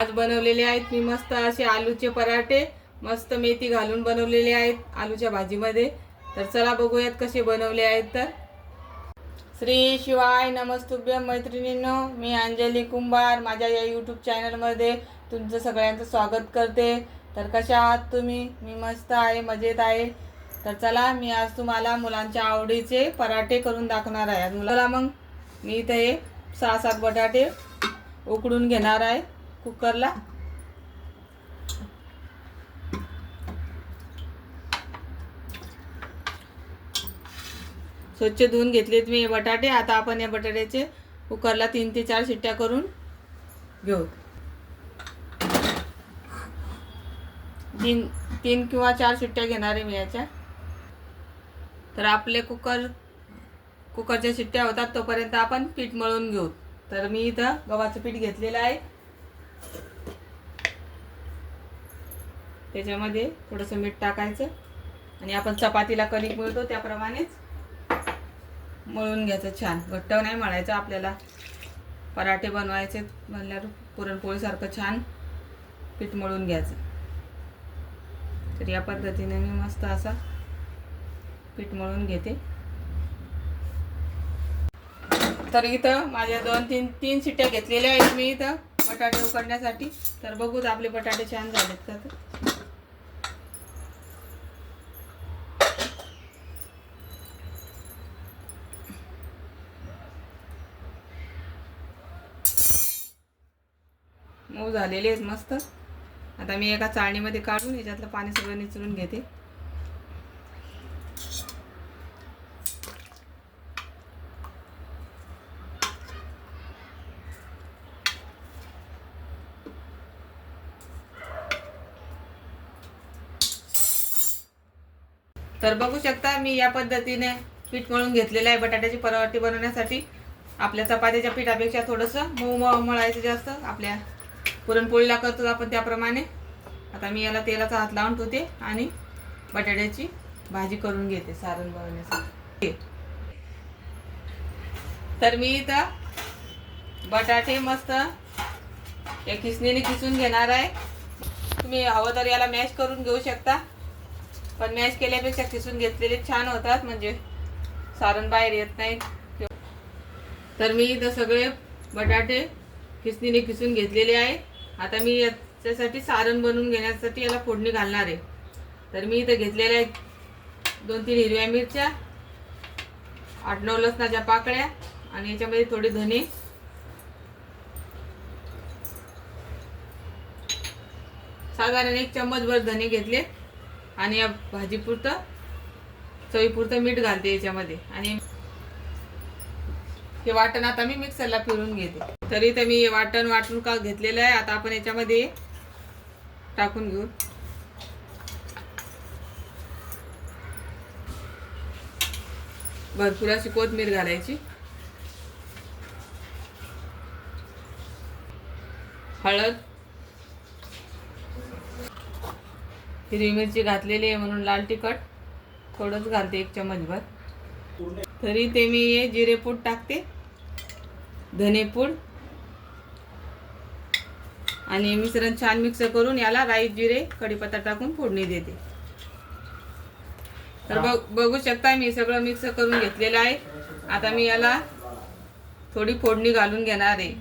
आज बनवलेले आहेत मी मस्त असे आलूचे पराठे, मस्त मेथी घालून बनवलेले आहेत आलूच्या भाजीमध्ये। तर चला बघूयात कसे बनवले आहेत। तर श्री शिवाय नमस्तुभ्यं मैत्रिणींनो, मी अंजली कुंभार माझ्या या यूट्यूब चॅनलमध्ये तुमचं सगळ्यांचं स्वागत करते। तर कशा आहात तुम्ही? मी मस्त आहे, मजेत आहे। तर चला मी आज तुम्हाला मुलांच्या आवडीचे पराठे करून दाखवणार आहे। मुलाला मग मी इथे 6-7 बटाटे उकडून घेणार आहे कुकरला। स्वच्छ धुवून घेतलेत मी हे बटाटे। आता आपण या बटाट्याचे कुकरला 3 ते 4 शिट्ट्या करून घेऊ। 3 किंवा 4 शिट्ट्या घेणार आहे मी याच्या। तर आपले कुकरच्या शिट्ट्या होतात तोपर्यंत आपण पीठ मळून घेऊ। तर मी इथं गव्हाचं पीठ घेतलेलं आहे, त्याच्यामध्ये थोडंसं मीठ टाकायचं आणि आपण चपातीला कणिक मळतो त्याप्रमाणेच मळून घ्यायचं। छान घट्ट नाही मळायचं, आपल्याला पराठे बनवायचे म्हणल्यावर पुरणपोळीसारखं छान पीठ मळून घ्यायचं। तर या पद्धतीने मी मस्त असा पीठ मळून घेते। तर इथं माझ्या 2-3 शिट्ट्या घेतलेल्या आहेत मी इथं बटाटे उकडण्यासाठी। तर बघूत आपले बटाटे छान झालेत का। मऊ झालेले आहेत मस्त। आता मी एका चाळणीमध्ये काढून याच्यातलं पाणी सगळं निचळून घेते। तर बघू शकता मी या पद्धतीने पीठ मळून घेतलेलं आहे बटाट्याची पराठे बनवण्यासाठी। आपल्या चपातीच्या पिठापेक्षा थोडंसं मऊ मळायचं जास्त, आपल्या पुरणपोळीला करतो आपण त्याप्रमाणे। आता मी याला तेलाचा हात लावून ठेवते आणि बटाट्याची भाजी करून घेते सारण बनवण्यासाठी। तर मी इथं बटाटे मस्त एक खिसणीने खिसून घेणार आहे। तुम्ही हवं तर याला मॅश करून घेऊ शकता, पण मॅश केल्यापेक्षा खिसून घेतलेले छान होतात, म्हणजे सारण बाहेर येत नाही। तर मी इथं सगळे बटाटे खिसणीने खिसून घेतलेले आहे। आता मी याच्यासाठी सारण बनवून घेण्यासाठी याला फोडणी घालणार आहे। तर मी इथं घेतलेल्या आहेत 2-3 हिरव्या मिरच्या, 8-9 लसणाच्या पाकळ्या आणि याच्यामध्ये थोडे धने, साधारण 1 चम्मचभर धने घेतले आणि या भाजीपुरतं चवीपुरतं मीठ घालते याच्यामध्ये। आणि हे वाटण आता मी मिक्सरला फिरवून घेते। तरी तर मी वाटण वाटून का घेतलेलं आहे। आता आपण याच्यामध्ये टाकून घेऊ। भरपूर अशी कोथिंबीर घालायची, हळद, हिरवी मिरची घातलेली आहे म्हणून लाल तिखट थोडंच घालते 1 चम्मचभर। तरी ते मी हे जिरेपूड टाकते, धनेपूड आणि मिश्रण छान मिक्स करून याला राई, जिरे, कढीपत्ता टाकून फोडणी देते। तर बघू शकता मी सगळं मिक्स करून घेतलेलं आहे। आता मी याला थोडी फोडणी घालून घेणार आहे।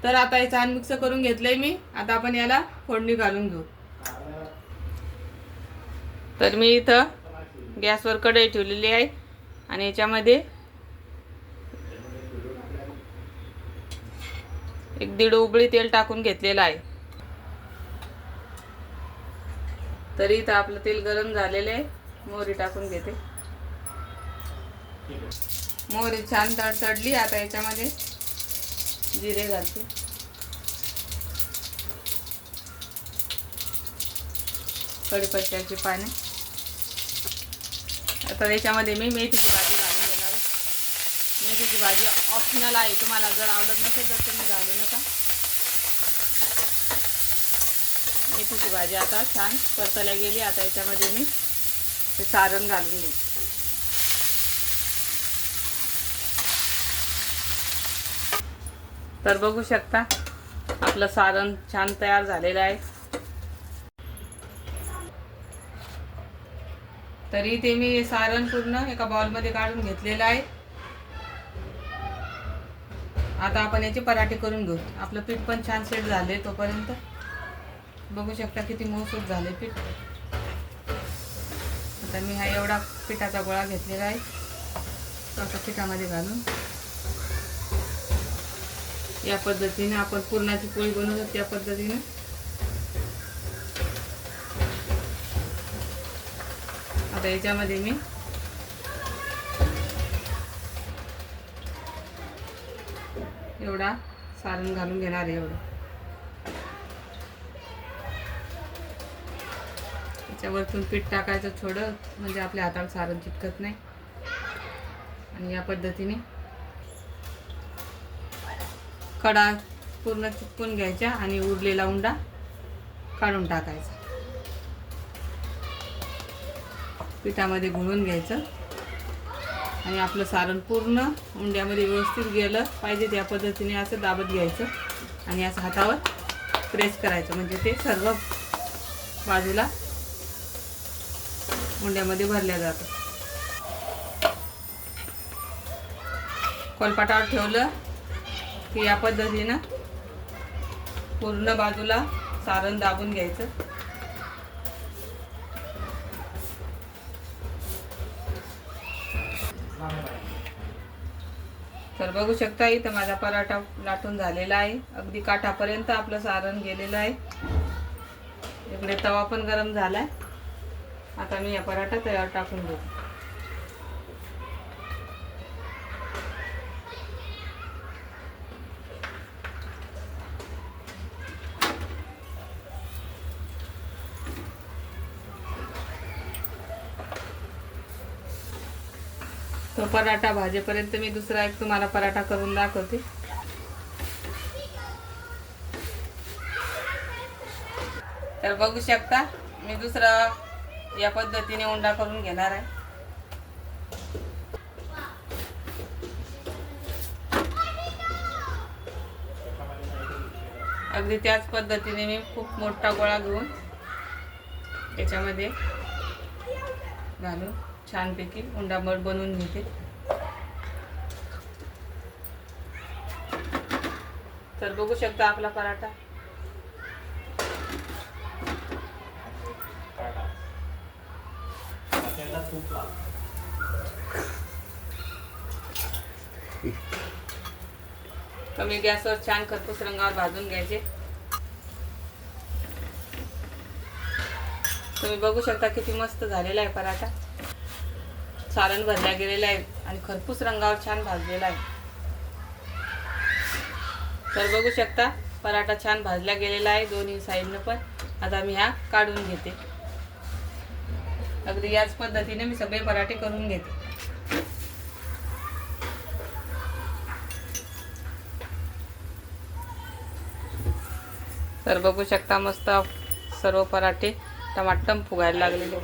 तर आता हे छान मिक्स करून घेतलंय मी। आता आपण याला फोडणी घालून घेऊ। तर मी इथं गॅसवर कढई ठेवलेली आहे आणि याच्यामध्ये 1-1.5 उबळी तेल टाकून घेतलेलं आहे। तरी इथं आपलं तेल गरम झालेलं आहे। मोहरी टाकून घेते। मोहरी छान तडतडली, आता याच्यामध्ये जिरे घालते, कढीपत्त्याची पाने। आता याच्यामध्ये मी मेथीची भाजी घालून घेणार आहे। मेथीची भाजी ऑप्शनल आहे, तुम्हाला जर आवडत नसेल तर तुम्ही घालू नका। मेथीची भाजी आता छान परतल्या गेली। आता याच्यामध्ये मी ते सारण घालून घेते। तर बघू शकता आपलं सारण छान तयार झालेलं आहे. तरी ते मी सारण पूर्ण एका बाउलमध्ये काढून घेतलेलं आहे. आता आपण याचे पराठे करून घेऊ. आपलं पीठ पण छान सेट झाले. तोपर्यंत बघू शकता किती मऊसूत झाले पीठ. आता मी हा एवढा पिठाचा गोळा घेतलेला आहे. तो आता पिठामध्ये घालून या पद्धतीने आपण पुरणाची पोळी बनवतो त्या पद्धतीने आता याच्यामध्ये मी एवढा सारण घालून घेणार आहे. एवढं त्याच्यावरतून पीठ टाकायचं थोडं, म्हणजे आपल्या हाताला सारण चिटकत नाही. आणि या पद्धतीने कडा पूर्ण चिपकून घ्यायच्या आणि उरलेला उंडा काढून टाकायचा. पिठामध्ये घोळून घ्यायचं आणि आपलं सारण पूर्ण उंड्यामध्ये व्यवस्थित गेलं पाहिजे त्या पद्धतीने असं दाबत घ्यायचं आणि असं हातावर प्रेस करायचं, म्हणजे ते सर्व बाजूला उंड्यामध्ये भरल्या जातं. कोलपाटावर ठेवलं की या पद्धतीनं पूर्ण बाजूला सारण दाबून घ्यायचं. तर बघू शकता इथं माझा पराठा लाटून झालेला आहे. अगदी काठापर्यंत आपलं सारण गेलेलं आहे. इकडे तवा पण गरम झालाय. आता मी या पराठा तयार टाकून देते. तो पराठा भाजेपर्यंत मी दुसरा एक तुम्हाला पराठा करून दाखवते. तर बघू शकता मी दुसरा या पद्धतीने उंडा करून घेणार आहे. अगदी त्याच पद्धतीने मी खूप मोठा गोळा घेऊन त्याच्यामध्ये घालून छानपैकी उंडा बनवून घेते. तर बघू शकता आपला पराठा कमी गॅसवर छान खरपूस रंगावर भाजून घ्यायचे. तुम्ही बघू शकता किती मस्त झालेला आहे पराठा. सारण भरल्या गेलेलं आहे आणि खरपूस रंगावर छान भाजलेला आहे. तर बघू शकता पराठा छान भाजला गेलेला आहे दोन्ही साईडनं पण. आता मी हा काढून घेते. अगदी याच पद्धतीने मी सगळे पराठे करून घेते. तर बघू शकता मस्त सर्व पराठे टमाटम फुगायला लागलेले.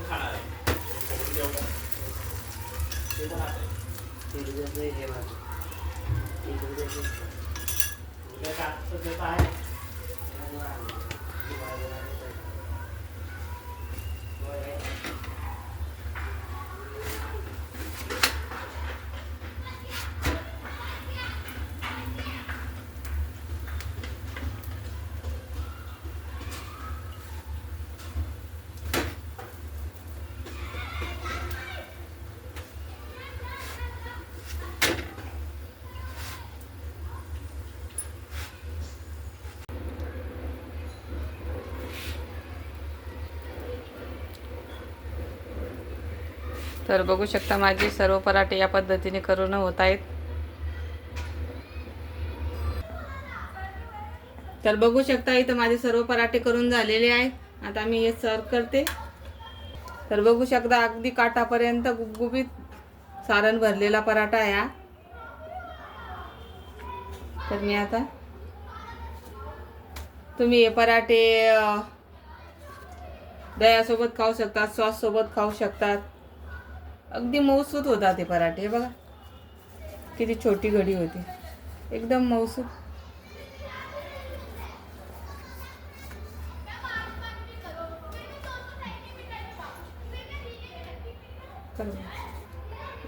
तर बघू शकता माझे सर्व पराठे या पद्धतीने करून होत आहेत. तर बघू शकता इथं माझे सर्व पराठे करून झालेले आहेत. आता मी हे सर्व करते. तर बघू शकता अगदी काठापर्यंत गुबगुबीत सारण भरलेला पराठा आहे हा. तर मी आता तुम्ही हे पराठे दह्यासोबत खाऊ शकतात, सॉस सोबत खाऊ शकतात. अगदी मऊसूत होता ते पराठे. बघा किती छोटी घडी होती, एकदम मऊसूत.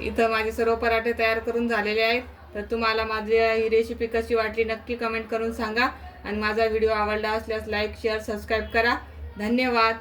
इथं माझे सर्व पराठे तयार करून झालेले आहेत. तर तुम्हाला माझी ही रेसिपी कशी वाटली नक्की कमेंट करून सांगा. आणि माझा व्हिडिओ आवडला असल्यास लाईक शेअर सबस्क्राईब करा. धन्यवाद.